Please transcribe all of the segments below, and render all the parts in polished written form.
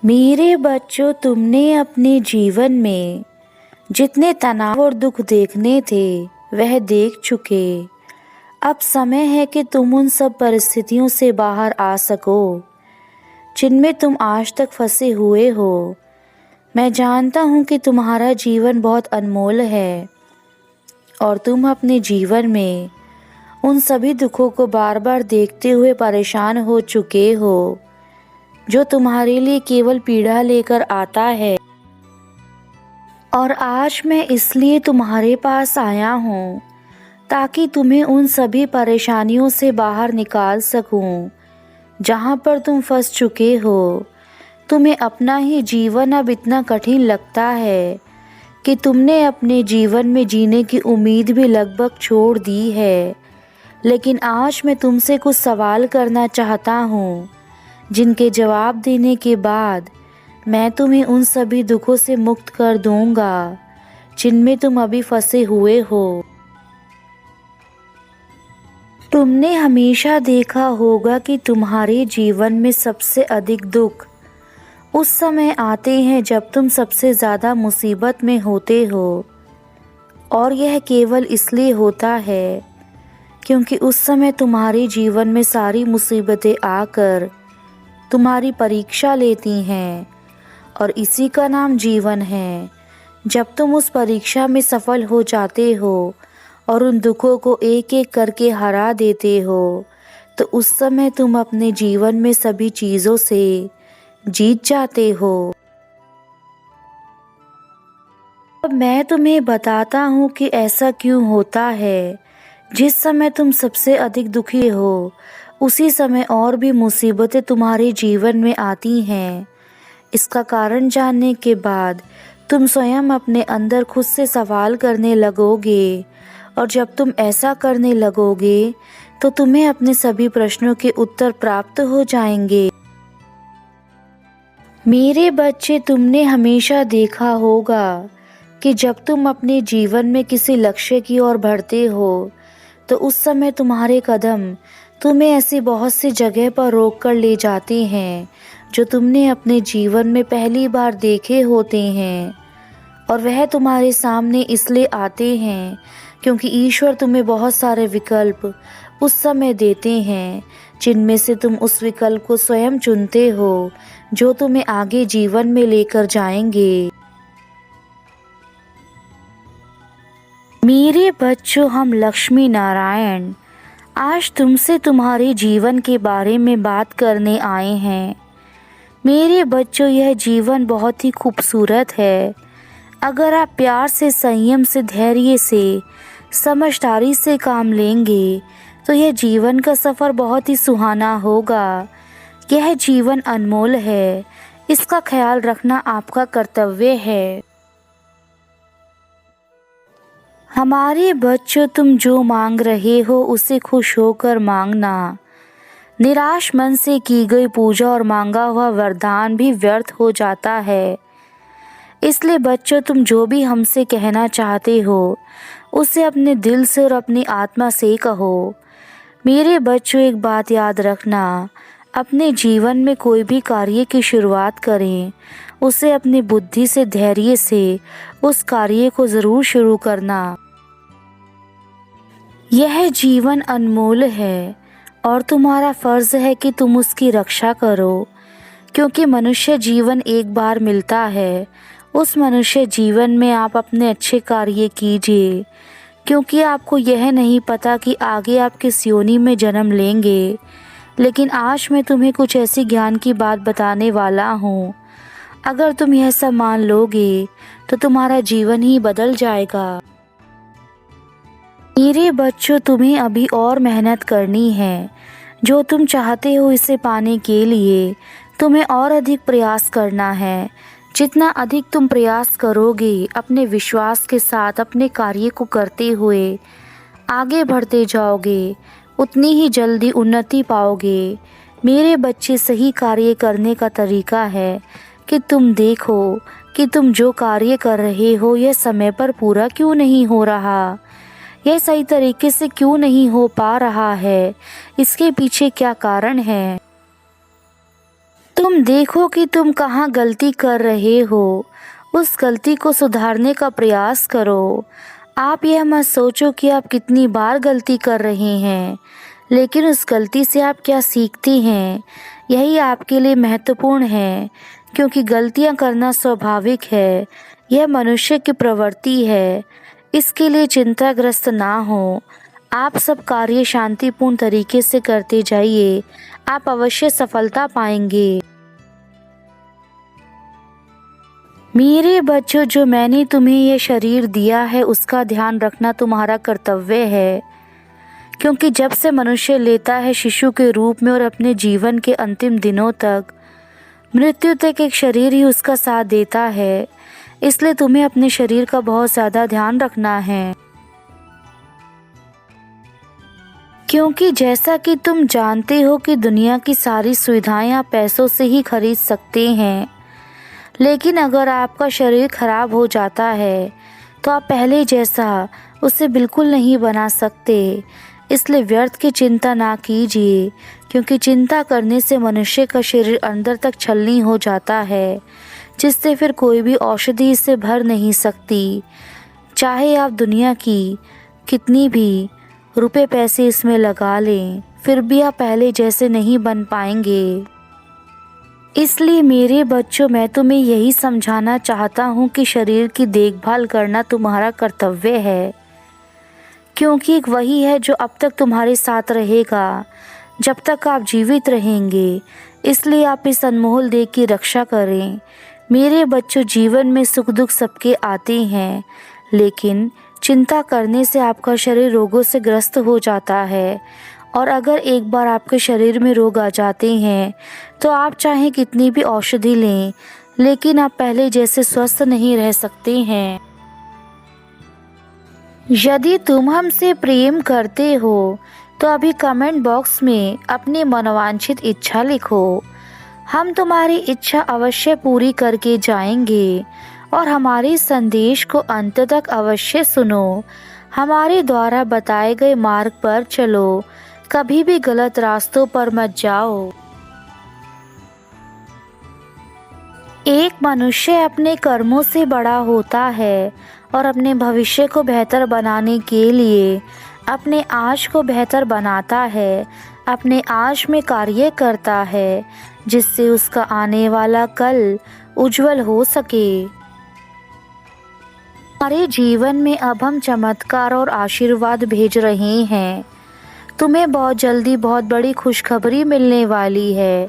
मेरे बच्चों, तुमने अपने जीवन में जितने तनाव और दुख देखने थे वह देख चुके। अब समय है कि तुम उन सब परिस्थितियों से बाहर आ सको जिनमें तुम आज तक फंसे हुए हो। मैं जानता हूँ कि तुम्हारा जीवन बहुत अनमोल है और तुम अपने जीवन में उन सभी दुखों को बार बार देखते हुए परेशान हो चुके हो जो तुम्हारे लिए केवल पीड़ा लेकर आता है। और आज मैं इसलिए तुम्हारे पास आया हूँ ताकि तुम्हें उन सभी परेशानियों से बाहर निकाल सकूँ जहाँ पर तुम फंस चुके हो। तुम्हें अपना ही जीवन अब इतना कठिन लगता है कि तुमने अपने जीवन में जीने की उम्मीद भी लगभग छोड़ दी है। लेकिन आज मैं तुमसे कुछ सवाल करना चाहता हूँ जिनके जवाब देने के बाद मैं तुम्हें उन सभी दुखों से मुक्त कर दूंगा जिनमें तुम अभी फंसे हुए हो। तुमने हमेशा देखा होगा कि तुम्हारे जीवन में सबसे अधिक दुख उस समय आते हैं जब तुम सबसे ज़्यादा मुसीबत में होते हो। और यह केवल इसलिए होता है क्योंकि उस समय तुम्हारे जीवन में सारी मुसीबतें आकर तुम्हारी परीक्षा लेती हैं और इसी का नाम जीवन है। जब तुम उस परीक्षा में सफल हो जाते हो और उन दुखों को एक एक करके हरा देते हो तो उस समय तुम अपने जीवन में सभी चीज़ों से जीत जाते हो। अब मैं तुम्हें बताता हूँ कि ऐसा क्यों होता है। जिस समय तुम सबसे अधिक दुखी हो उसी समय और भी मुसीबतें तुम्हारे जीवन में आती हैं। इसका कारण जानने के बाद तुम स्वयं अपने अंदर खुद से सवाल करने लगोगे और जब तुम ऐसा करने लगोगे तो तुम्हें अपने सभी प्रश्नों के उत्तर प्राप्त हो जाएंगे। मेरे बच्चे, तुमने हमेशा देखा होगा कि जब तुम अपने जीवन में किसी लक्ष्य की ओर बढ़ते हो तो उस समय तुम्हारे कदम तुम्हें ऐसी बहुत सी जगह पर रोक कर ले जाते हैं जो तुमने अपने जीवन में पहली बार देखे होते हैं। और वह तुम्हारे सामने इसलिए आते हैं क्योंकि ईश्वर तुम्हें बहुत सारे विकल्प उस समय देते हैं जिनमें से तुम उस विकल्प को स्वयं चुनते हो जो तुम्हें आगे जीवन में लेकर जाएंगे। मेरे बच्चों, हम लक्ष्मी नारायण आज तुमसे तुम्हारे जीवन के बारे में बात करने आए हैं। मेरे बच्चों, यह जीवन बहुत ही खूबसूरत है। अगर आप प्यार से, संयम से, धैर्य से, समझदारी से काम लेंगे तो यह जीवन का सफ़र बहुत ही सुहाना होगा। यह जीवन अनमोल है, इसका ख्याल रखना आपका कर्तव्य है। हमारे बच्चों, तुम जो मांग रहे हो उसे खुश होकर मांगना। निराश मन से की गई पूजा और मांगा हुआ वरदान भी व्यर्थ हो जाता है। इसलिए बच्चों, तुम जो भी हमसे कहना चाहते हो उसे अपने दिल से और अपनी आत्मा से कहो। मेरे बच्चों, एक बात याद रखना, अपने जीवन में कोई भी कार्य की शुरुआत करें उसे अपनी बुद्धि से, धैर्य से उस कार्य को ज़रूर शुरू करना। यह जीवन अनमोल है और तुम्हारा फ़र्ज़ है कि तुम उसकी रक्षा करो क्योंकि मनुष्य जीवन एक बार मिलता है। उस मनुष्य जीवन में आप अपने अच्छे कार्य कीजिए क्योंकि आपको यह नहीं पता कि आगे आप किस योनि में जन्म लेंगे। लेकिन आज मैं तुम्हें कुछ ऐसी ज्ञान की बात बताने वाला हूँ। अगर तुम यह सब मान लोगे तो तुम्हारा जीवन ही बदल जाएगा। मेरे बच्चों, तुम्हें अभी और मेहनत करनी है। जो तुम चाहते हो इसे पाने के लिए तुम्हें और अधिक प्रयास करना है। जितना अधिक तुम प्रयास करोगे, अपने विश्वास के साथ अपने कार्य को करते हुए आगे बढ़ते जाओगे, उतनी ही जल्दी उन्नति पाओगे। मेरे बच्चे, सही कार्य करने का तरीका है कि तुम देखो कि तुम जो कार्य कर रहे हो यह समय पर पूरा क्यों नहीं हो रहा, यह सही तरीके से क्यों नहीं हो पा रहा है, इसके पीछे क्या कारण है। तुम देखो कि तुम कहाँ गलती कर रहे हो, उस गलती को सुधारने का प्रयास करो। आप यह मत सोचो कि आप कितनी बार गलती कर रहे हैं, लेकिन उस गलती से आप क्या सीखते हैं, यही आपके लिए महत्वपूर्ण है। क्योंकि गलतियां करना स्वाभाविक है, यह मनुष्य की प्रवृत्ति है। इसके लिए चिंताग्रस्त ना हो। आप सब कार्य शांतिपूर्ण तरीके से करते जाइए, आप अवश्य सफलता पाएंगे। मेरे बच्चों, जो मैंने तुम्हें यह शरीर दिया है उसका ध्यान रखना तुम्हारा कर्तव्य है। क्योंकि जब से मनुष्य लेता है शिशु के रूप में और अपने जीवन के अंतिम दिनों तक, मृत्यु तक एक शरीर ही उसका साथ देता है। इसलिए तुम्हें अपने शरीर का बहुत ज़्यादा ध्यान रखना है। क्योंकि जैसा कि तुम जानते हो कि दुनिया की सारी सुविधाएं आप पैसों से ही खरीद सकते हैं, लेकिन अगर आपका शरीर खराब हो जाता है तो आप पहले जैसा उसे बिल्कुल नहीं बना सकते। इसलिए व्यर्थ की चिंता ना कीजिए, क्योंकि चिंता करने से मनुष्य का शरीर अंदर तक छलनी हो जाता है, जिससे फिर कोई भी औषधि इसे भर नहीं सकती। चाहे आप दुनिया की कितनी भी रुपए पैसे इसमें लगा लें, फिर भी आप पहले जैसे नहीं बन पाएंगे। इसलिए मेरे बच्चों, मैं तुम्हें यही समझाना चाहता हूँ कि शरीर की देखभाल करना तुम्हारा कर्तव्य है। क्योंकि एक वही है जो अब तक तुम्हारे साथ रहेगा जब तक आप जीवित रहेंगे। इसलिए आप इस अनमोल देह की रक्षा करें। मेरे बच्चों, जीवन में सुख दुख सबके आते हैं, लेकिन चिंता करने से आपका शरीर रोगों से ग्रस्त हो जाता है। और अगर एक बार आपके शरीर में रोग आ जाते हैं तो आप चाहे कितनी भी औषधि लें, लेकिन आप पहले जैसे स्वस्थ नहीं रह सकते हैं। यदि तुम हमसे प्रेम करते हो तो अभी कमेंट बॉक्स में अपनी मनोवांछित इच्छा लिखो। हम तुम्हारी इच्छा अवश्य पूरी करके जाएंगे और हमारे संदेश को अंत तक अवश्य सुनो। हमारे द्वारा बताए गए मार्ग पर चलो, कभी भी गलत रास्तों पर मत जाओ। एक मनुष्य अपने कर्मों से बड़ा होता है और अपने भविष्य को बेहतर बनाने के लिए अपने आज को बेहतर बनाता है, अपने आज में कार्य करता है, जिससे उसका आने वाला कल उज्जवल हो सके। हमारे जीवन में अब हम चमत्कार और आशीर्वाद भेज रहे हैं। तुम्हें बहुत जल्दी बहुत बड़ी खुशखबरी मिलने वाली है,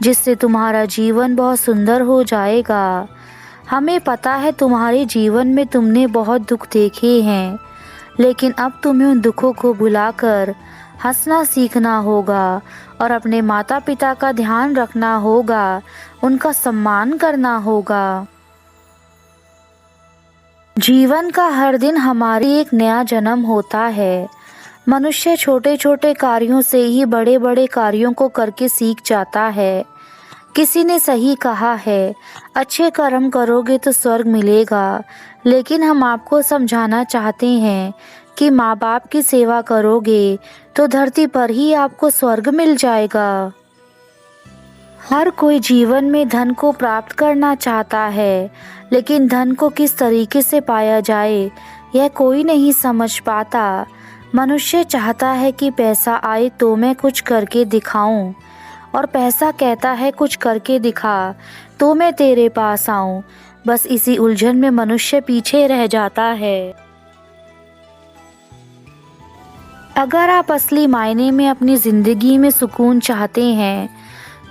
जिससे तुम्हारा जीवन बहुत सुंदर हो जाएगा। हमें पता है तुम्हारे जीवन में तुमने बहुत दुख देखे हैं, लेकिन अब तुम्हें उन दुखों को भुलाकर हंसना सीखना होगा और अपने माता पिता का ध्यान रखना होगा, उनका सम्मान करना होगा। जीवन का हर दिन हमारी एक नया जन्म होता है। मनुष्य छोटे छोटे कार्यों से ही बड़े बड़े कार्यों को करके सीख जाता है। किसी ने सही कहा है, अच्छे कर्म करोगे तो स्वर्ग मिलेगा। लेकिन हम आपको समझाना चाहते हैं कि माँ बाप की सेवा करोगे तो धरती पर ही आपको स्वर्ग मिल जाएगा। हर कोई जीवन में धन को प्राप्त करना चाहता है, लेकिन धन को किस तरीके से पाया जाए यह कोई नहीं समझ पाता। मनुष्य चाहता है कि पैसा आए तो मैं कुछ करके दिखाऊं, और पैसा कहता है कुछ करके दिखा तो मैं तेरे पास आऊं। बस इसी उलझन में मनुष्य पीछे रह जाता है। अगर आप असली मायने में अपनी जिंदगी में सुकून चाहते हैं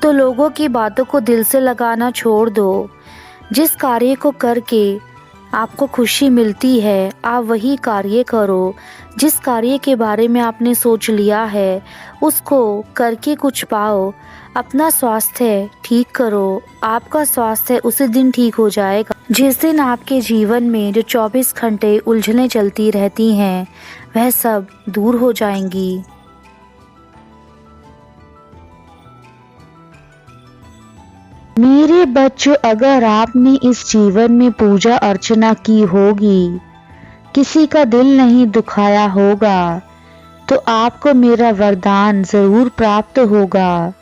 तो लोगों की बातों को दिल से लगाना छोड़ दो। जिस कार्य को करके आपको खुशी मिलती है आप वही कार्य करो। जिस कार्य के बारे में आपने सोच लिया है उसको करके कुछ पाओ। अपना स्वास्थ्य ठीक करो। आपका स्वास्थ्य उसी दिन ठीक हो जाएगा जिस दिन आपके जीवन में जो 24 घंटे उलझनें चलती रहती हैं वह सब दूर हो जाएंगी। मेरे बच्चों, अगर आपने इस जीवन में पूजा अर्चना की होगी, किसी का दिल नहीं दुखाया होगा, तो आपको मेरा वरदान जरूर प्राप्त होगा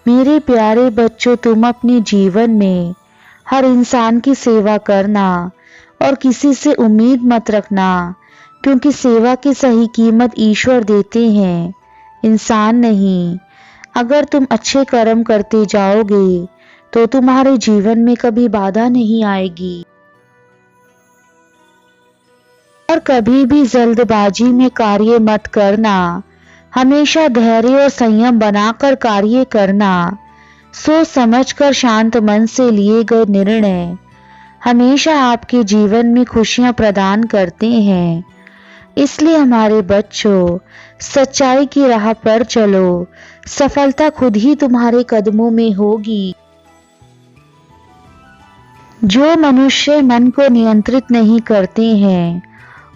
मेरे प्यारे बच्चों, तुम अपने जीवन में हर इंसान की सेवा करना और किसी से उम्मीद मत रखना, क्योंकि सेवा की सही कीमत ईश्वर देते हैं, इंसान नहीं। अगर तुम अच्छे कर्म करते जाओगे तो तुम्हारे जीवन में कभी बाधा नहीं आएगी। और कभी भी जल्दबाजी में कार्य मत करना, हमेशा धैर्य और संयम बनाकर कार्य करना। सोच समझकर शांत मन से लिए गए निर्णय हमेशा आपके जीवन में खुशियां प्रदान करते हैं। इसलिए हमारे बच्चों, सच्चाई की राह पर चलो, सफलता खुद ही तुम्हारे कदमों में होगी। जो मनुष्य मन को नियंत्रित नहीं करते हैं,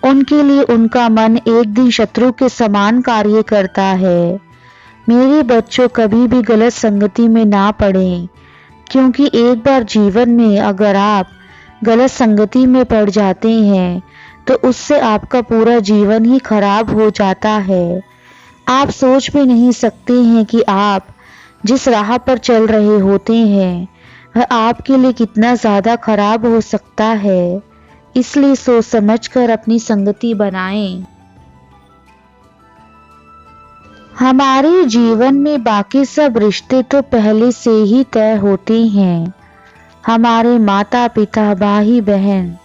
उनके लिए उनका मन एक दिन शत्रु के समान कार्य करता है। मेरे बच्चों, कभी भी गलत संगति में ना पड़ें, क्योंकि एक बार जीवन में अगर आप गलत संगति में पड़ जाते हैं तो उससे आपका पूरा जीवन ही खराब हो जाता है। आप सोच भी नहीं सकते हैं कि आप जिस राह पर चल रहे होते हैं वह आपके लिए कितना ज़्यादा खराब हो सकता है। इसलिए सोच समझकर अपनी संगति बनाएं। हमारे जीवन में बाकी सब रिश्ते तो पहले से ही तय होते हैं। हमारे माता पिता, भाई बहन,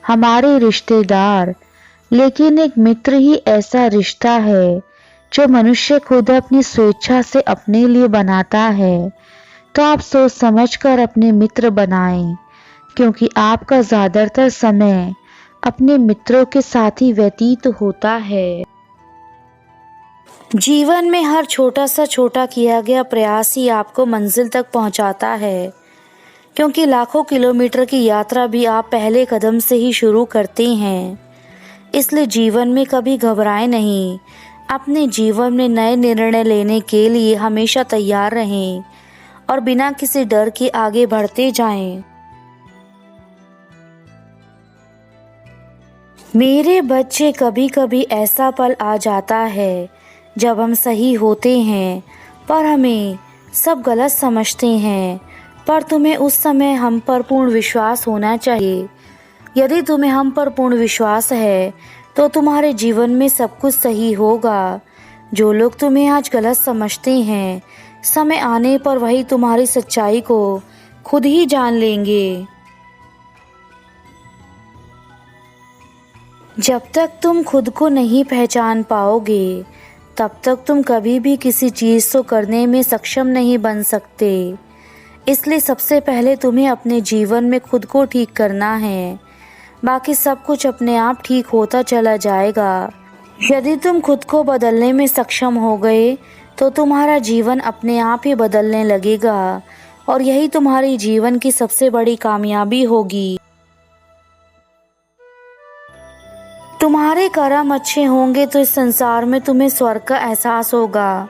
हमारे रिश्तेदार, लेकिन एक मित्र ही ऐसा रिश्ता है जो मनुष्य खुद अपनी स्वेच्छा से अपने लिए बनाता है। तो आप सोच समझकर अपने मित्र बनाएं, क्योंकि आपका ज्यादातर समय अपने मित्रों के साथ ही व्यतीत होता है। जीवन में हर छोटा सा छोटा किया गया प्रयास ही आपको मंजिल तक पहुंचाता है, क्योंकि लाखों किलोमीटर की यात्रा भी आप पहले कदम से ही शुरू करते हैं। इसलिए जीवन में कभी घबराएं नहीं। अपने जीवन में नए निर्णय लेने के लिए हमेशा तैयार रहें और बिना किसी डर के आगे बढ़ते जाएं। मेरे बच्चे, कभी कभी ऐसा पल आ जाता है जब हम सही होते हैं पर हमें सब गलत समझते हैं, पर तुम्हें उस समय हम पर पूर्ण विश्वास होना चाहिए। यदि तुम्हें हम पर पूर्ण विश्वास है तो तुम्हारे जीवन में सब कुछ सही होगा। जो लोग तुम्हें आज गलत समझते हैं, समय आने पर वही तुम्हारी सच्चाई को खुद ही जान लेंगे। जब तक तुम खुद को नहीं पहचान पाओगे, तब तक तुम कभी भी किसी चीज़ को करने में सक्षम नहीं बन सकते। इसलिए सबसे पहले तुम्हें अपने जीवन में खुद को ठीक करना है, बाकी सब कुछ अपने आप ठीक होता चला जाएगा। यदि तुम खुद को बदलने में सक्षम हो गए तो तुम्हारा जीवन अपने आप ही बदलने लगेगा और यही तुम्हारी जीवन की सबसे बड़ी कामयाबी होगी। तुम्हारे कर्म अच्छे होंगे तो इस संसार में तुम्हें स्वर्ग का एहसास होगा,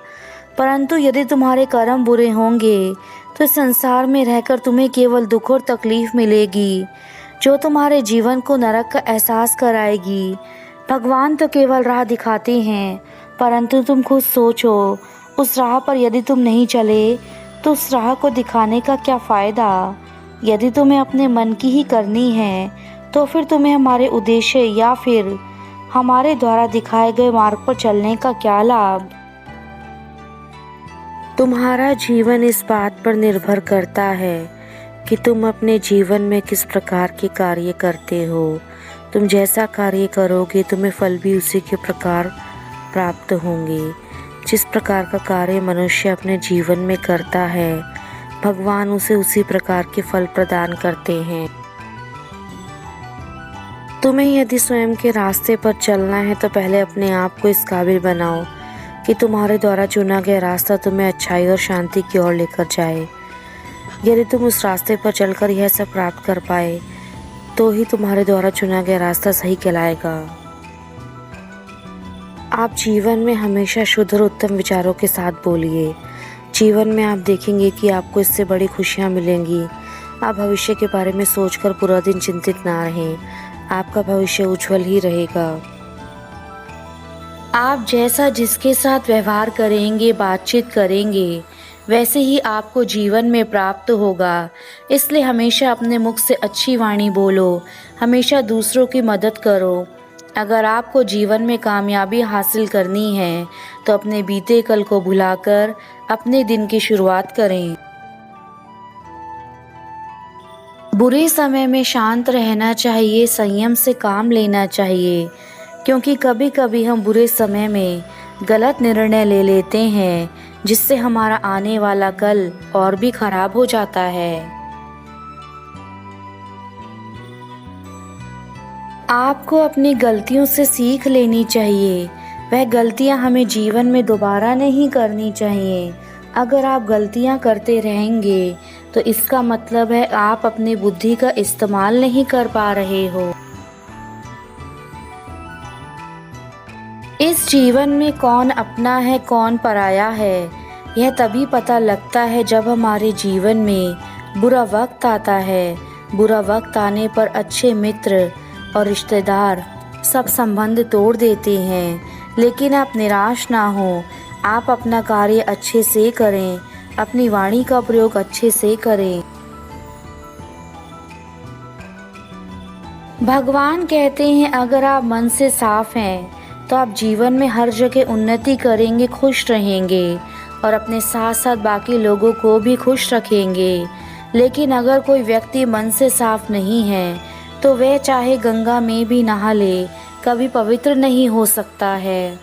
परंतु यदि तुम्हारे कर्म बुरे होंगे तो इस संसार में रहकर तुम्हें केवल दुख और तकलीफ मिलेगी, जो तुम्हारे जीवन को नरक का एहसास कराएगी। भगवान तो केवल राह दिखाते हैं, परंतु तुम खुद सोचो, उस राह पर यदि तुम नहीं चले तो उस राह को दिखाने का क्या फ़ायदा। यदि तुम्हें अपने मन की ही करनी है तो फिर तुम्हें हमारे उद्देश्य या फिर हमारे द्वारा दिखाए गए मार्ग पर चलने का क्या लाभ। तुम्हारा जीवन इस बात पर निर्भर करता है कि तुम अपने जीवन में किस प्रकार के कार्य करते हो। तुम जैसा कार्य करोगे तुम्हें फल भी उसी के प्रकार प्राप्त होंगे। जिस प्रकार का कार्य मनुष्य अपने जीवन में करता है, भगवान उसे उसी प्रकार के फल प्रदान करते हैं। तुम्हें यदि स्वयं के रास्ते पर चलना है तो पहले अपने आप को इस काबिल बनाओ कि तुम्हारे द्वारा चुना गया रास्ता तुम्हें अच्छाई और शांति की ओर लेकर जाए। यदि तुम उस रास्ते पर चलकर यह सब प्राप्त कर पाए तो ही तुम्हारे द्वारा चुना गया रास्ता सही कहलाएगा। आप जीवन में हमेशा शुद्ध और उत्तम विचारों के साथ बोलिए। जीवन में आप देखेंगे कि आपको इससे बड़ी खुशियाँ मिलेंगी। आप भविष्य के बारे में सोचकर पूरा दिन चिंतित ना रहें, आपका भविष्य उज्जवल ही रहेगा। आप जैसा जिसके साथ व्यवहार करेंगे, बातचीत करेंगे, वैसे ही आपको जीवन में प्राप्त होगा। इसलिए हमेशा अपने मुख से अच्छी वाणी बोलो, हमेशा दूसरों की मदद करो। अगर आपको जीवन में कामयाबी हासिल करनी है तो अपने बीते कल को भुलाकर अपने दिन की शुरुआत करें। बुरे समय में शांत रहना चाहिए, संयम से काम लेना चाहिए, क्योंकि कभी कभी हम बुरे समय में गलत निर्णय ले लेते हैं, जिससे हमारा आने वाला कल और भी खराब हो जाता है। आपको अपनी गलतियों से सीख लेनी चाहिए। वह गलतियां हमें जीवन में दोबारा नहीं करनी चाहिए। अगर आप गलतियां करते रहेंगे तो इसका मतलब है आप अपनी बुद्धि का इस्तेमाल नहीं कर पा रहे हो। इस जीवन में कौन अपना है कौन पराया है, यह तभी पता लगता है जब हमारे जीवन में बुरा वक्त आता है। बुरा वक्त आने पर अच्छे मित्र और रिश्तेदार सब संबंध तोड़ देते हैं, लेकिन आप निराश ना हो। आप अपना कार्य अच्छे से करें, अपनी वाणी का प्रयोग अच्छे से करें। भगवान कहते हैं अगर आप मन से साफ हैं तो आप जीवन में हर जगह उन्नति करेंगे, खुश रहेंगे और अपने साथ साथ बाकी लोगों को भी खुश रखेंगे। लेकिन अगर कोई व्यक्ति मन से साफ नहीं है तो वह चाहे गंगा में भी नहा ले, कभी पवित्र नहीं हो सकता है।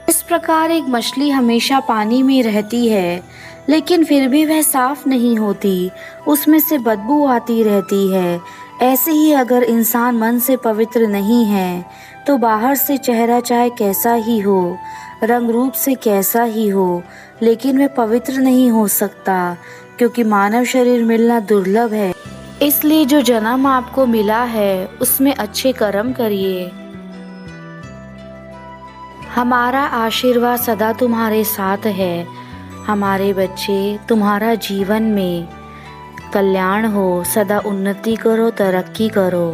इस प्रकार एक मछली हमेशा पानी में रहती है, लेकिन फिर भी वह साफ नहीं होती, उसमें से बदबू आती रहती है। ऐसे ही अगर इंसान मन से पवित्र नहीं है तो बाहर से चेहरा चाहे कैसा ही हो, रंग रूप से कैसा ही हो, लेकिन वह पवित्र नहीं हो सकता, क्योंकि मानव शरीर मिलना दुर्लभ है। इसलिए जो जन्म आपको मिला है उसमें अच्छे कर्म करिए। हमारा आशीर्वाद सदा तुम्हारे साथ है। हमारे बच्चे, तुम्हारा जीवन में कल्याण हो, सदा उन्नति करो, तरक्की करो।